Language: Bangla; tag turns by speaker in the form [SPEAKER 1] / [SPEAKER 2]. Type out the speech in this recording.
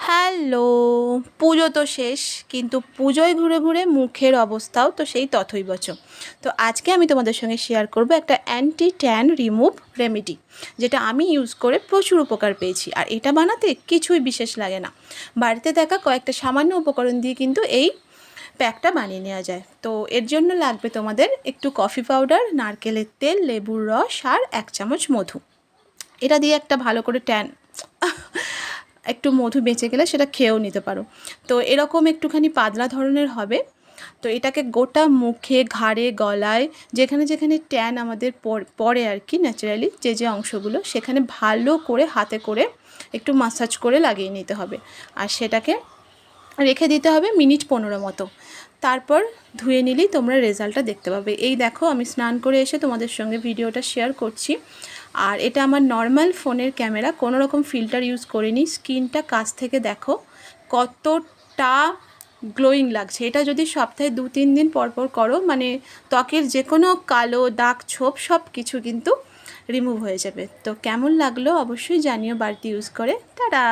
[SPEAKER 1] হ্যালো, পুজো তো শেষ, কিন্তু পুজোয় ঘুরে ঘুরে মুখের অবস্থাও তো সেই তথৈবচ। তো আজকে আমি তোমাদের সঙ্গে শেয়ার করব একটা অ্যান্টি ট্যান রিমুভ রেমেডি, যেটা আমি ইউজ করে প্রচুর উপকার পেয়েছি। আর এটা বানাতে কিছুই বিশেষ লাগে না, বাড়িতে থাকা কয়েকটা সামান্য উপকরণ দিয়ে কিন্তু এই প্যাকটা বানিয়ে নেওয়া যায়। তো এর জন্য লাগবে তোমাদের একটু কফি পাউডার, নারকেলের তেল, লেবুর রস আর 1 চামচ মধু। এটা দিয়ে একটা ভালো করে একটু মধু বেঁচে গেলে সেটা খেয়েও নিতে পারো। তো এরকম একটুখানি পাতলা ধরনের হবে। তো এটাকে গোটা মুখে, ঘাড়ে, গলায়, যেখানে যেখানে ট্যান আমাদের পড়ে আর কি ন্যাচারালি যে অংশগুলো, সেখানে ভালো করে হাতে করে একটু মাসাজ করে লাগিয়ে নিতে হবে। আর সেটাকে রেখে দিতে হবে মিনিট 15 মতো। তারপর ধুয়ে নিলেই তোমরা রেজাল্টটা দেখতে পাবে। এই দেখো, আমি স্নান করে এসে তোমাদের সঙ্গে ভিডিওটা শেয়ার করছি। আর এটা আমার নর্মাল ফোনের ক্যামেরা, কোনো রকম ফিল্টার ইউজ করিনি। স্কিনটা কাছ থেকে দেখো কতটা গ্লোয়িং লাগছে। এটা যদি সপ্তাহে 2-3 দিন পর পর করো, মানে ত্বকের যে কোনো কালো দাগ, ছোপ সব কিছু কিন্তু রিমুভ হয়ে যাবে। তো কেমন লাগলো অবশ্যই জানিও বাড়িতে ইউজ করে। টাটা।